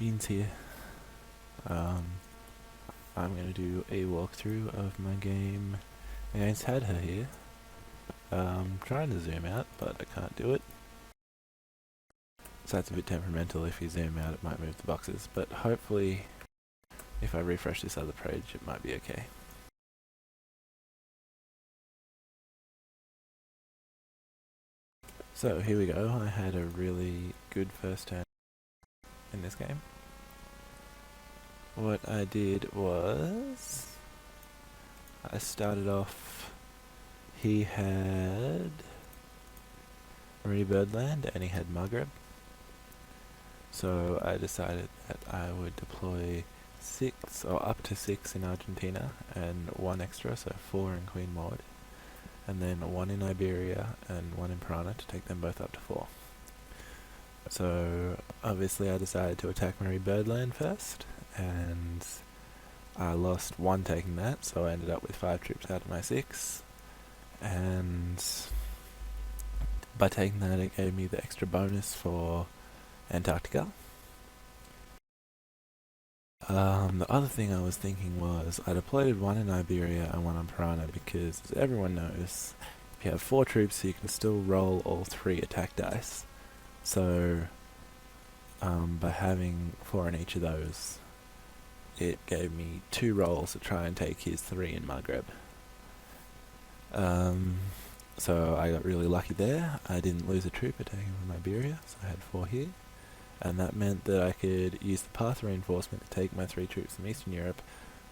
Beans here. I'm going to do a walkthrough of my game against Hadha here. Trying to zoom out, but I can't do it. So that's a bit temperamental. If you zoom out, it might move the boxes, but hopefully if I refresh this other page, it might be okay. So here we go. I had a really good first turn in this game. What I did was I started off, he had Marie Birdland and he had Maghreb. So I decided that I would deploy 6 or up to 6 in Argentina and 1 extra, so 4 in Queen Maud, and then 1 in Iberia and 1 in Piranha to take them both up to 4. So obviously I decided to attack Marie Birdland first, and I lost 1 taking that, so I ended up with 5 troops out of my 6, and by taking that it gave me the extra bonus for Antarctica. The other thing I was thinking was I deployed 1 in Iberia and 1 on Piranha because, as everyone knows, if you have 4 troops you can still roll all 3 attack dice. So by having 4 in each of those, it gave me 2 rolls to try and take his 3 in Maghreb. So I got really lucky there. I didn't lose a troop attacking from Iberia, so I had 4 here. And that meant that I could use the path reinforcement to take my 3 troops from Eastern Europe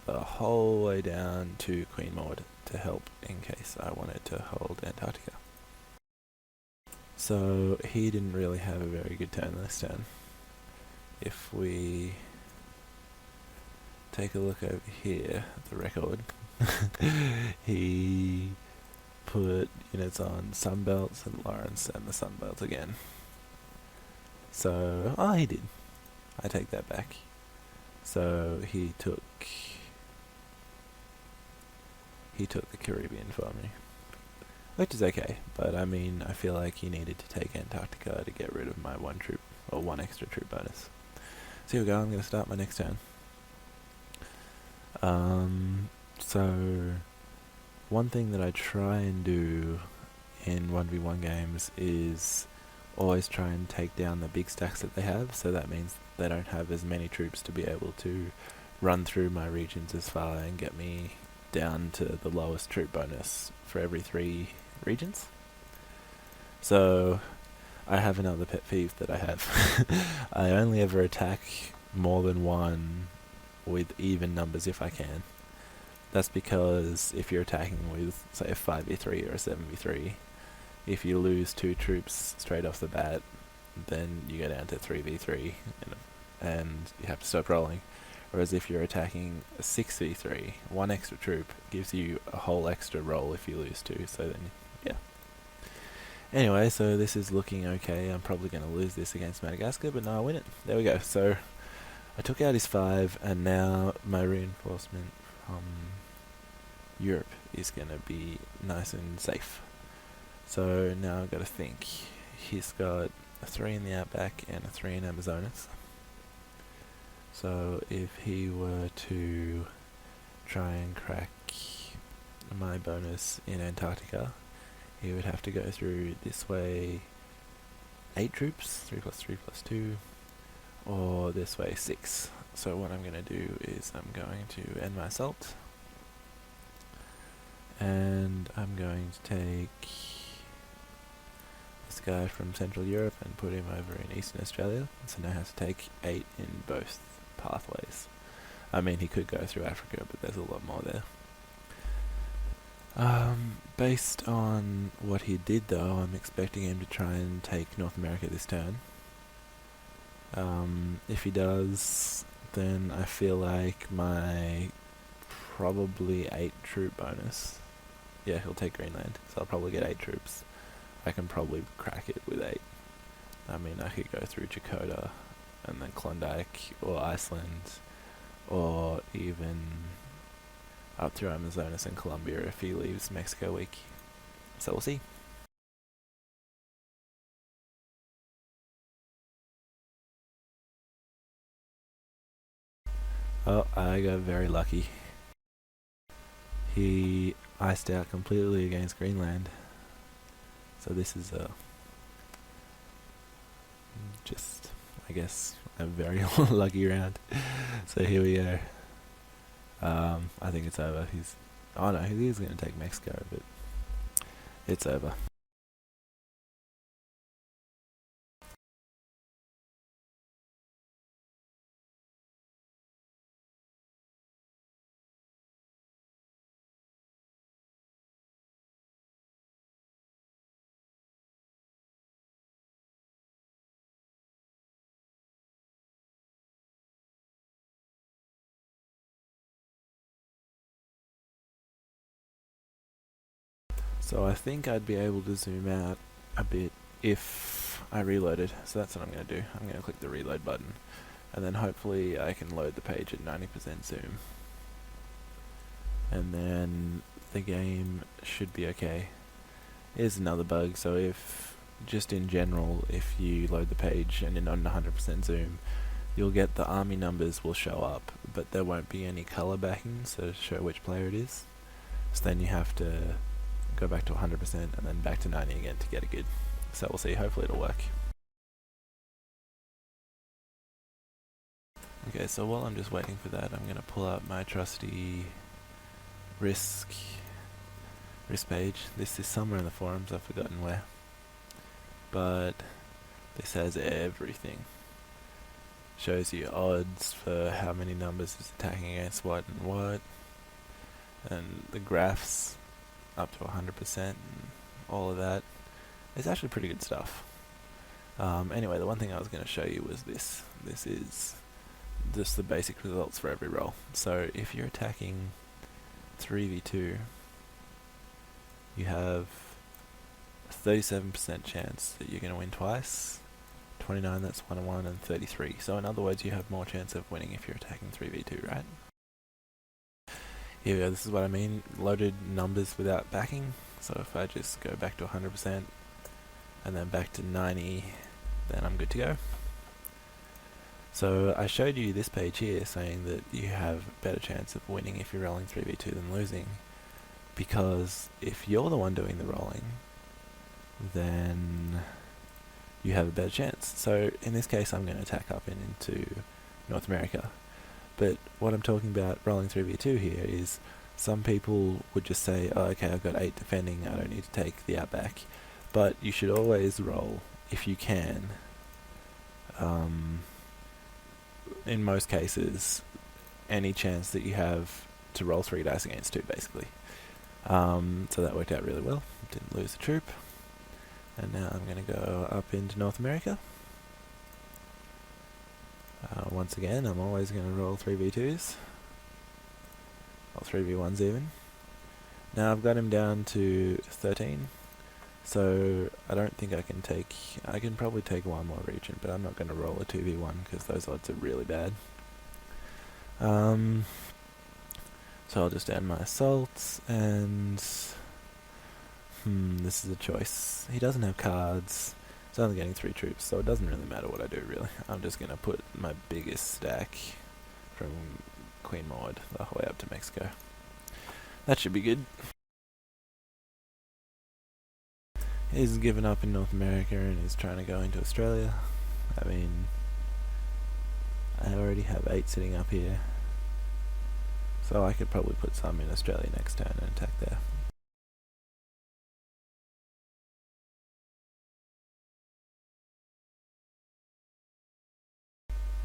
the whole way down to Queen Maud to help in case I wanted to hold Antarctica. So he didn't really have a very good turn this turn. If we take a look over here at the record, he put units on Sunbelt, St. Lawrence and the Sunbelt again. So, he did. I take that back. So he took the Caribbean for me, which is okay. But I mean, I feel like he needed to take Antarctica to get rid of my 1 troop or 1 extra troop bonus. So here we go. I'm going to start my next turn. So one thing that I try and do in 1v1 games is always try and take down the big stacks that they have, so that means they don't have as many troops to be able to run through my regions as far and get me down to the lowest troop bonus for every 3 regions. So I have another pet peeve that I have. I only ever attack more than 1 with even numbers if I can. That's because if you're attacking with, say, a 5v3 or a 7v3, if you lose 2 troops straight off the bat, then you go down to 3v3 and you have to stop rolling. Whereas if you're attacking a 6v3, 1 extra troop gives you a whole extra roll if you lose 2, so then, yeah. Anyway, so this is looking okay. I'm probably going to lose this against Madagascar, but no, I win it. There we go. So I took out his 5, and now my reinforcement from Europe is going to be nice and safe. So now I've got to think. He's got a 3 in the Outback and a 3 in Amazonas. So if he were to try and crack my bonus in Antarctica, he would have to go through this way 8 troops, 3 plus 3 plus 2, or this way 6. So what I'm going to do is I'm going to end my assault, and I'm going to take this guy from Central Europe and put him over in Eastern Australia, so now he has to take 8 in both pathways. I mean, he could go through Africa, but there's a lot more there. Based on what he did though, I'm expecting him to try and take North America this turn. If he does, then I feel like my probably 8 troop bonus, yeah, he'll take Greenland, so I'll probably get 8 troops. I can probably crack it with 8. I mean, I could go through Chakotay and then Klondike or Iceland, or even up through Amazonas and Colombia if he leaves Mexico weak. So we'll see. Oh, I got very lucky. He iced out completely against Greenland. So this is just, I guess, a very lucky round. So here we go. I think it's over. Oh no, he's going to take Mexico, but it's over. So I think I'd be able to zoom out a bit if I reloaded. So that's what I'm going to do. I'm going to click the reload button, and then hopefully I can load the page at 90% zoom. And then the game should be okay. Here's another bug. So if, just in general, if you load the page and you're not in 100% zoom, you'll get the army numbers will show up, but there won't be any color backing to show which player it is. So then you have to go back to 100% and then back to 90 again to get it good. So we'll see, hopefully it'll work. Okay, so while I'm just waiting for that, I'm going to pull out my trusty risk page. This is somewhere in the forums, I've forgotten where. But this has everything. Shows you odds for how many numbers is attacking against what and what. And the graphs up to 100% and all of that. It's actually pretty good stuff. Anyway, the one thing I was going to show you was this. This is just the basic results for every roll. So if you're attacking 3v2, you have a 37% chance that you're going to win twice, 29 that's 1-1, and 33. So in other words, you have more chance of winning if you're attacking 3v2, right? Here we go, this is what I mean, loaded numbers without backing. So if I just go back to 100% and then back to 90, then I'm good to go. So I showed you this page here saying that you have a better chance of winning if you're rolling 3v2 than losing, because if you're the one doing the rolling, then you have a better chance. So in this case I'm going to attack up into North America. But what I'm talking about rolling 3v2 here is some people would just say, oh, okay, I've got 8 defending, I don't need to take the outback. But you should always roll, if you can, in most cases, any chance that you have to roll 3 dice against 2, basically. So that worked out really well, didn't lose a troop. And now I'm going to go up into North America. Once again, I'm always going to roll 3v2s, or 3v1s even. Now I've got him down to 13, so I don't think I can probably take one more region, but I'm not going to roll a 2v1 because those odds are really bad. So I'll just add my assaults, and this is a choice. He doesn't have cards. He's only getting 3 troops, so it doesn't really matter what I do, really. I'm just going to put my biggest stack from Queen Maud the whole way up to Mexico. That should be good. He's given up in North America and he's trying to go into Australia. I mean, I already have 8 sitting up here, so I could probably put some in Australia next turn and attack there.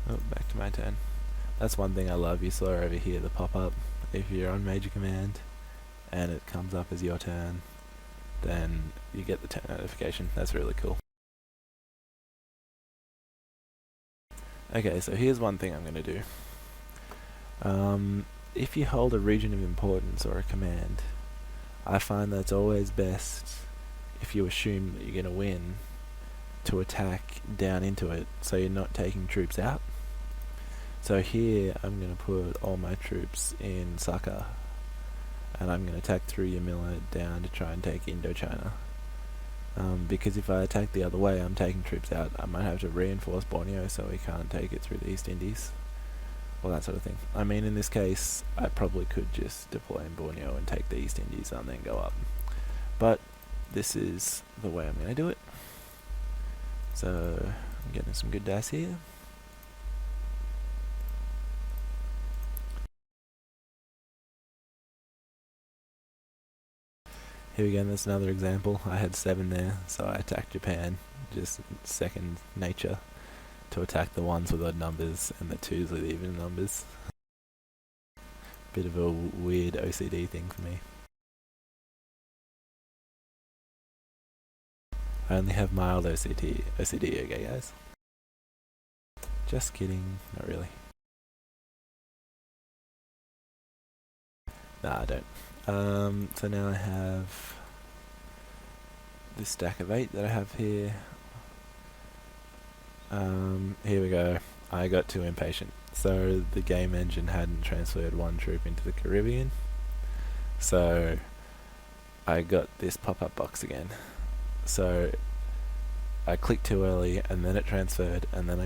Oh, back to my turn. That's one thing I love. You saw over here the pop-up. If you're on Major Command and it comes up as your turn, then you get the turn notification. That's really cool. Okay, so here's one thing I'm going to do. If you hold a region of importance or a command, I find that it's always best, if you assume that you're going to win, to attack down into it so you're not taking troops out. So here I'm going to put all my troops in Saka, and I'm going to attack through Yamila down to try and take Indochina. Because if I attack the other way, I'm taking troops out. I might have to reinforce Borneo so we can't take it through the East Indies. or that sort of thing. I mean, in this case, I probably could just deploy in Borneo and take the East Indies and then go up. But this is the way I'm going to do it. So I'm getting some good dice here. Here again, that's another example. I had 7 there, so I attacked Japan. Just second nature to attack the 1s with odd numbers and the 2s with even numbers. Bit of a weird OCD thing for me. I only have mild OCD, okay guys? Just kidding, not really. Nah, I don't. So now I have this stack of 8 that I have here. Here we go. I got too impatient. So the game engine hadn't transferred 1 troop into the Caribbean. So I got this pop-up box again. So I clicked too early and then it transferred, and then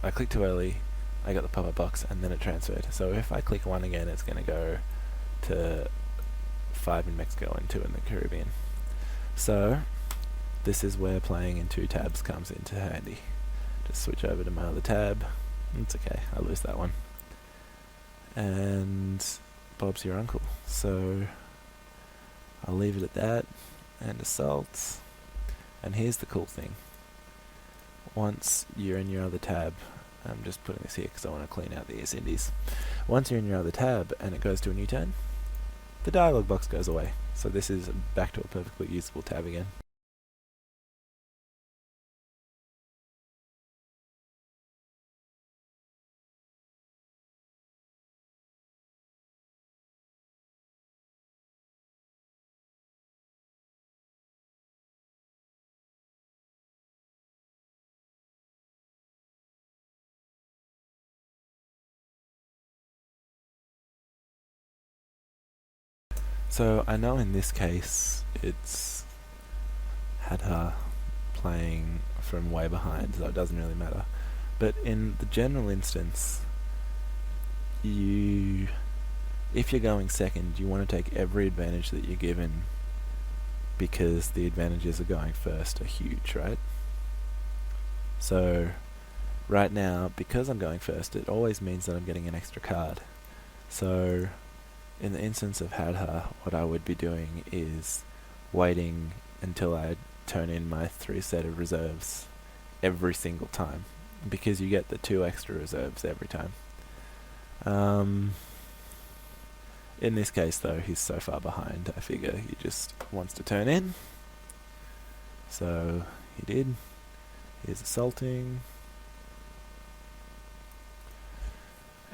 I clicked too early, I got the pop-up box and then it transferred. So if I click 1 again, it's going to go to 5 in Mexico and 2 in the Caribbean. So this is where playing in 2 tabs comes into handy. Just switch over to my other tab. It's okay, I lose that one. And Bob's your uncle. So I'll leave it at that. And assaults. And here's the cool thing. Once you're in your other tab, I'm just putting this here because I want to clean out the East Indies. Once you're in your other tab and it goes to a new turn, the dialog box goes away. So this is back to a perfectly usable tab again. So I know in this case it's hadha playing from way behind, so it doesn't really matter. But in the general instance, if you're going second, you want to take every advantage that you're given, because the advantages of going first are huge, right? So right now, because I'm going first, it always means that I'm getting an extra card. So in the instance of hadha, what I would be doing is waiting until I turn in my 3 set of reserves every single time, because you get the 2 extra reserves every time. In this case though, he's so far behind, I figure he just wants to turn in. So he did. He's assaulting.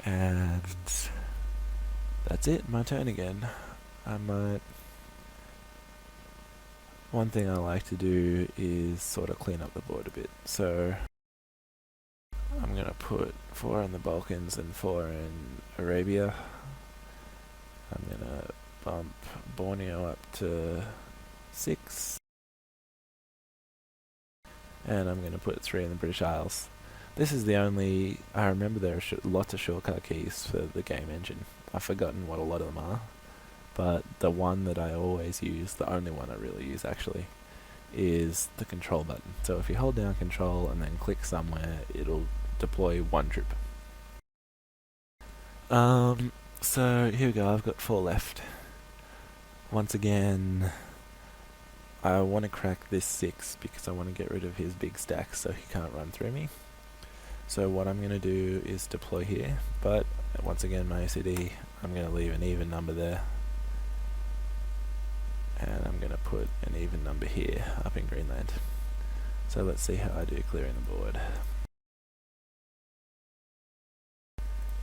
And that's it, my turn again. One thing I like to do is sort of clean up the board a bit. So I'm going to put 4 in the Balkans and 4 in Arabia. I'm going to bump Borneo up to 6. And I'm going to put 3 in the British Isles. This is the only... I remember there are lots of shortcut keys for the game engine. I've forgotten what a lot of them are. But the one that I always use, the only one I really use actually, is the control button. So if you hold down control and then click somewhere, it'll deploy 1 troop. So here we go, I've got 4 left. Once again, I want to crack this 6 because I want to get rid of his big stack so he can't run through me. So what I'm going to do is deploy here, but once again my OCD, I'm going to leave an even number there. And I'm going to put an even number here, up in Greenland. So let's see how I do clearing the board.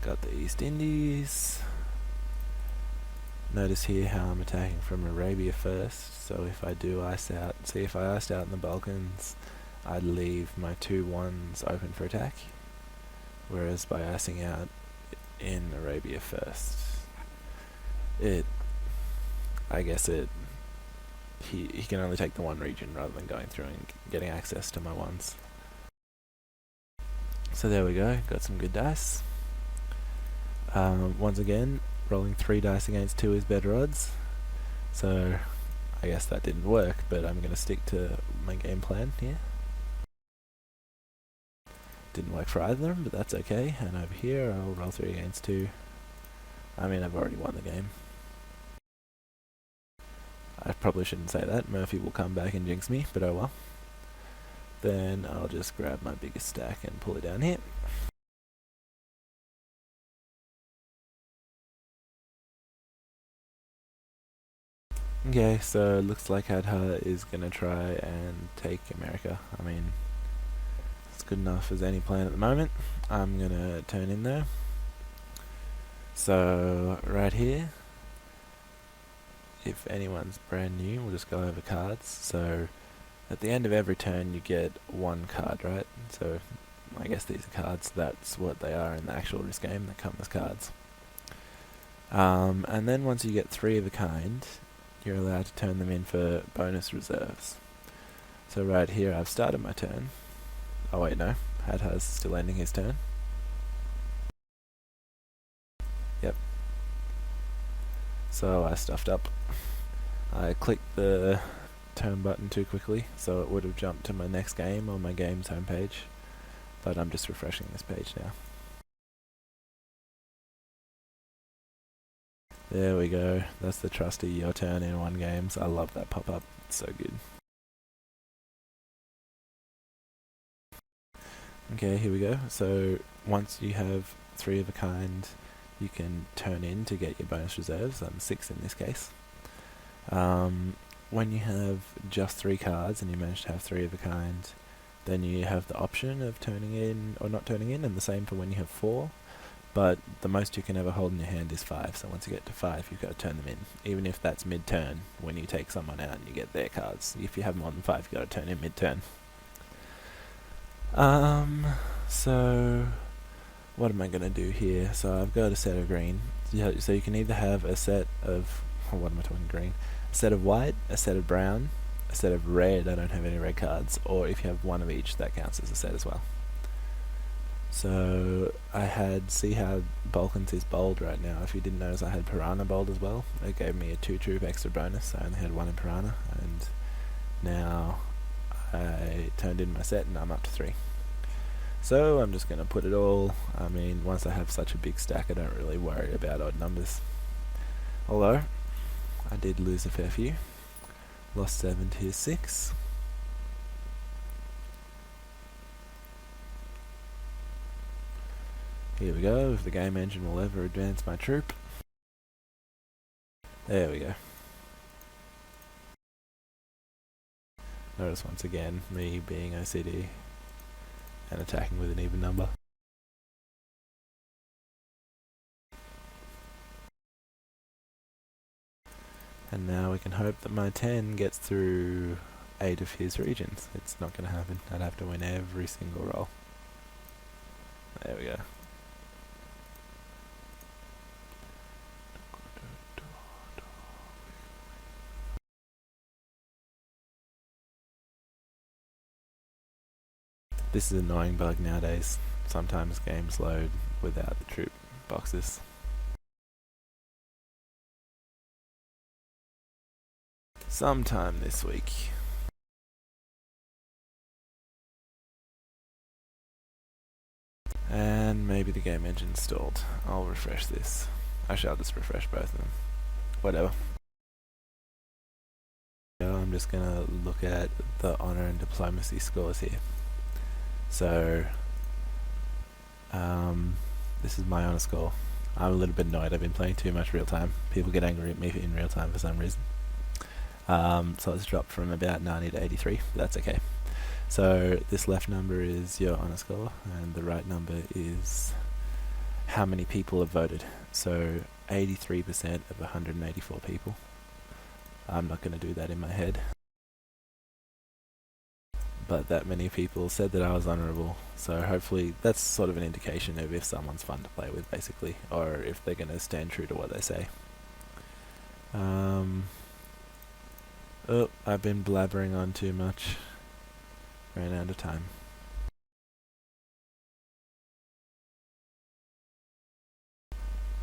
Got the East Indies. Notice here how I'm attacking from Arabia first. So if I do ice out, see if I iced out in the Balkans, I'd leave my 2 1s open for attack. Whereas by icing out in Arabia first, he can only take the 1 region rather than going through and getting access to my 1s. So there we go, got some good dice. Once again, rolling 3 dice against 2 is better odds, so I guess that didn't work, but I'm going to stick to my game plan here. Didn't work for either of them, but that's okay, and over here I'll roll 3 against 2. I mean, I've already won the game. I probably shouldn't say that, Murphy will come back and jinx me, but oh well. Then I'll just grab my biggest stack and pull it down here. Okay, so it looks like Hadha is going to try and take America. I mean, it's good enough as any plan at the moment. I'm going to turn in there. So, right here, if anyone's brand new, we'll just go over cards. So, at the end of every turn you get 1 card, right? So, I guess these are cards, that's what they are in the actual risk game, they come as cards. And then once you get 3 of a kind, you're allowed to turn them in for bonus reserves. So right here I've started my turn. Oh wait, no, Hadha's still ending his turn. Yep. So I stuffed up. I clicked the turn button too quickly, so it would have jumped to my next game on my game's homepage, but I'm just refreshing this page now. There we go, that's the trusty your turn in 1 games. I love that pop-up, it's so good. Okay, here we go. So once you have 3 of a kind, you can turn in to get your bonus reserves, 6 in this case. When you have just 3 cards and you manage to have 3 of a kind, then you have the option of turning in or not turning in, and the same for when you have 4. But the most you can ever hold in your hand is 5, so once you get to 5 you've got to turn them in, even if that's mid-turn when you take someone out and you get their cards. If you have more than 5 you've got to turn in mid-turn. So what am I going to do here? So I've got a set of green, so you can either have a set of, what am I talking, green? A set of white, a set of brown, a set of red, I don't have any red cards, or if you have 1 of each that counts as a set as well. So I had, see how Balkans is bold right now. If you didn't notice, I had Piranha bold as well. It gave me a 2 troop extra bonus. I only had 1 in Piranha, and now I turned in my set and I'm up to 3. So I'm just going to put it all, I mean, once I have such a big stack I don't really worry about odd numbers. Although, I did lose a fair few. Lost 7 to 6. Here we go, if the game engine will ever advance my troop. There we go. Notice once again, me being OCD and attacking with an even number. And now we can hope that my 10 gets through 8 of his regions. It's not going to happen, I'd have to win every single roll. There we go. This is an annoying bug nowadays. Sometimes games load without the troop boxes. Sometime this week. And maybe the game engine stalled. I'll refresh this. Actually, I'll just refresh both of them. Whatever. I'm just gonna look at the honor and diplomacy scores here. So, this is my honor score. I'm a little bit annoyed, I've been playing too much real time. People get angry at me in real time for some reason. So it's dropped from about 90 to 83, but that's okay. So this left number is your honor score, and the right number is how many people have voted. So 83% of 184 people. I'm not going to do that in my head. But that many people said that I was honourable, so hopefully that's sort of an indication of if someone's fun to play with, basically, or if they're going to stand true to what they say. Oh, I've been blabbering on too much. Ran out of time.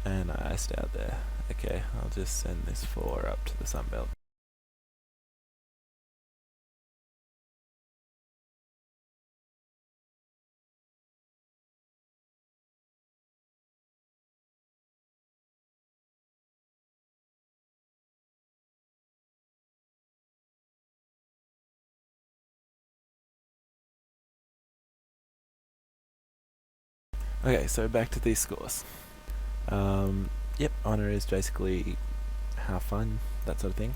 and I iced out there. Okay, I'll just send this 4 up to the Sunbelt. Okay, so back to these scores. Yep, honour is basically have fun, that sort of thing.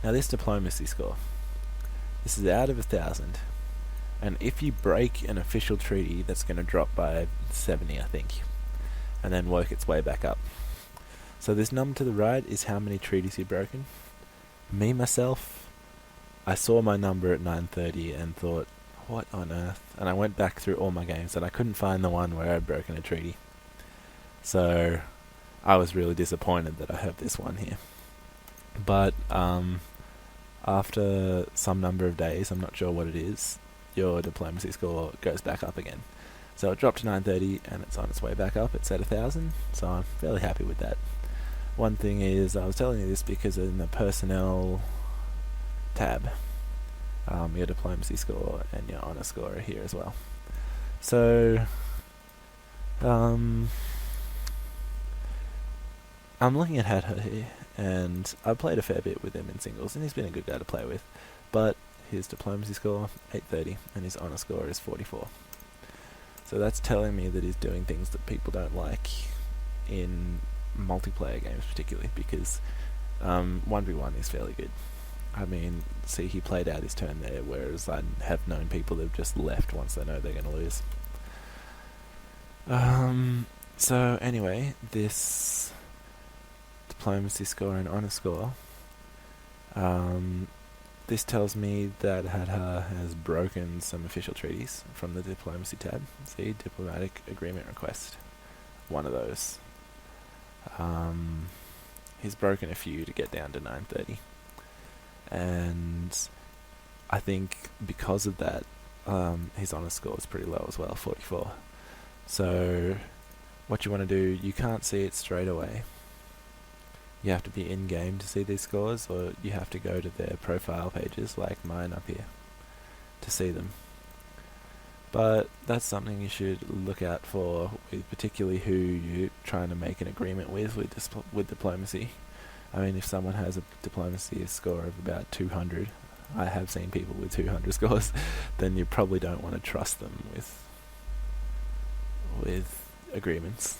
Now this diplomacy score, this is out of 1,000, and if you break an official treaty, that's going to drop by 70, I think, and then work its way back up. So this number to the right is how many treaties you've broken. Me, myself, I saw my number at 930 and thought, what on earth? And I went back through all my games and I couldn't find the one where I'd broken a treaty. So I was really disappointed that I have this one here. But after some number of days, I'm not sure what it is, your diplomacy score goes back up again. So it dropped to 930 and it's on its way back up. It's at 1,000, so I'm fairly happy with that. One thing is, I was telling you this because in the personnel tab, your diplomacy score and your honour score are here as well. So I'm looking at hadha here, and I've played a fair bit with him in singles, and he's been a good guy to play with. But his diplomacy score, 830, and his honour score is 44. So that's telling me that he's doing things that people don't like in multiplayer games particularly, because 1v1 is fairly good. I mean, see, he played out his turn there, whereas I have known people that have just left once they know they're going to lose. So anyway, this diplomacy score and honour score, this tells me that hadha has broken some official treaties from the diplomacy tab. See, diplomatic agreement request, one of those. He's broken a few to get down to 930. And I think because of that, his honour score is pretty low as well, 44. So what you want to do, you can't see it straight away. You have to be in-game to see these scores, or you have to go to their profile pages, like mine up here, to see them. But that's something you should look out for, with particularly who you're trying to make an agreement with diplomacy. I mean, if someone has a diplomacy score of about 200, I have seen people with 200 scores, then you probably don't want to trust them with agreements.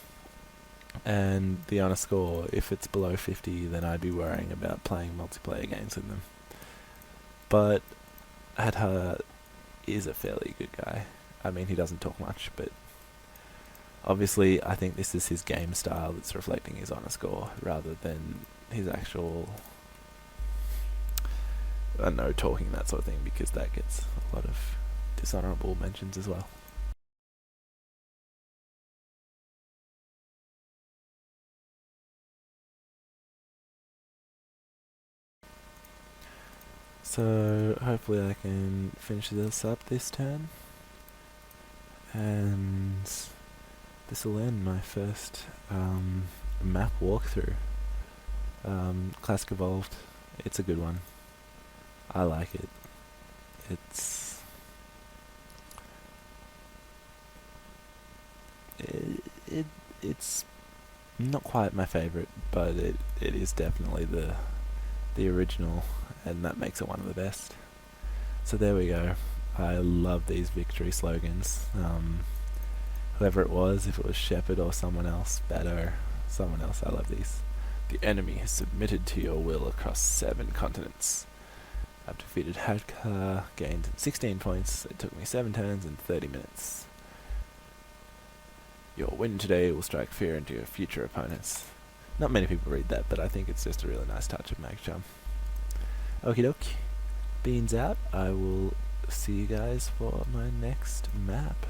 And the honour score, if it's below 50, then I'd be worrying about playing multiplayer games with them. But hadha is a fairly good guy. I mean, he doesn't talk much, but obviously I think this is his game style that's reflecting his honour score, rather than his actual no talking, that sort of thing, because that gets a lot of dishonourable mentions as well. So hopefully I can finish this up this turn, and this will end my first map walkthrough. Classic Evolved, it's a good one. I like it. It's not quite my favourite, but it is definitely the original, and that makes it one of the best. So there we go. I love these victory slogans. Whoever it was, if it was Shepherd or someone else, Better, someone else, I love these. The enemy has submitted to your will across 7 continents. I've defeated hadha, gained 16 points. It took me 7 turns and 30 minutes. Your win today will strike fear into your future opponents. Not many people read that, but I think it's just a really nice touch of MajorCommand. Okie doke. Beans out. I will see you guys for my next map.